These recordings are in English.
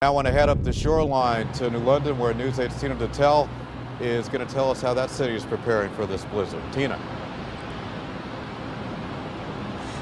I want to head up the shoreline to New London, where News 8's Tina Detel is going to tell us how that city is preparing for this blizzard. Tina.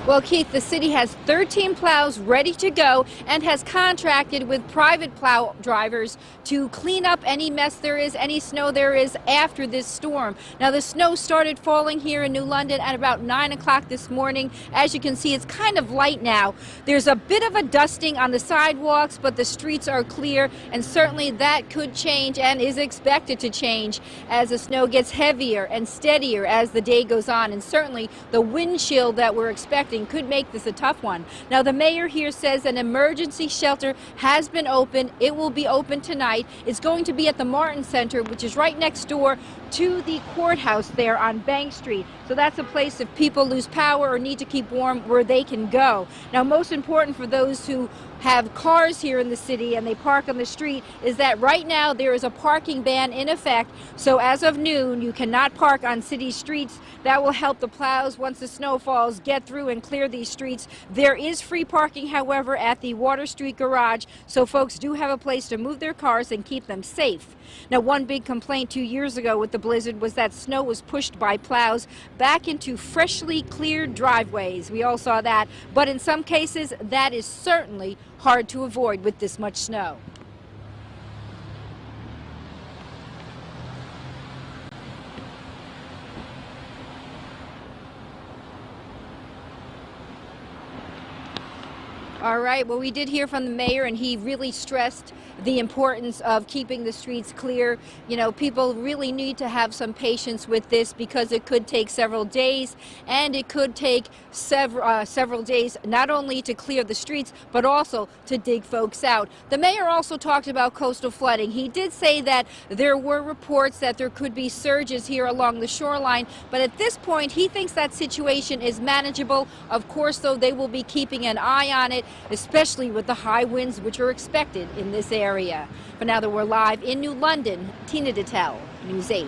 Well, Keith, the city has 13 plows ready to go and has contracted with private plow drivers to clean up any mess there is, any snow there is after this storm. Now, the snow started falling here in New London at about 9 o'clock this morning. As you can see, it's kind of light now. There's a bit of a dusting on the sidewalks, but the streets are clear, and certainly that could change and is expected to change as the snow gets heavier and steadier as the day goes on. And certainly the wind chill that we're expecting could make this a tough one. Now, the mayor here says an emergency shelter has been opened. It will be open tonight. It's going to be at the Martin Center, which is right next door to the courthouse there on Bank Street. So that's a place if people lose power or need to keep warm where they can go. Now, most important for those who have cars here in the city and they park on the street is that right now there is a parking ban in effect. So as of noon, you cannot park on city streets. That will help the plows, once the snow falls, get through and clear these streets. There is free parking, however, at the Water Street garage, so folks do have a place to move their cars and keep them safe. Now, one big complaint 2 years ago with the blizzard was that snow was pushed by plows back into freshly cleared driveways. We all saw that, but in some cases that is certainly hard to avoid with this much snow. All right, well, we did hear from the mayor, and he really stressed the importance of keeping the streets clear. You know, people really need to have some patience with this because it could take several days, and it could take several days not only to clear the streets, but also to dig folks out. The mayor also talked about coastal flooding. He did say that there were reports that there could be surges here along the shoreline, but at this point, he thinks that situation is manageable. Of course, though, they will be keeping an eye on it, especially with the high winds which are expected in this area. But now that we're live in New London, Tina Detel, News 8.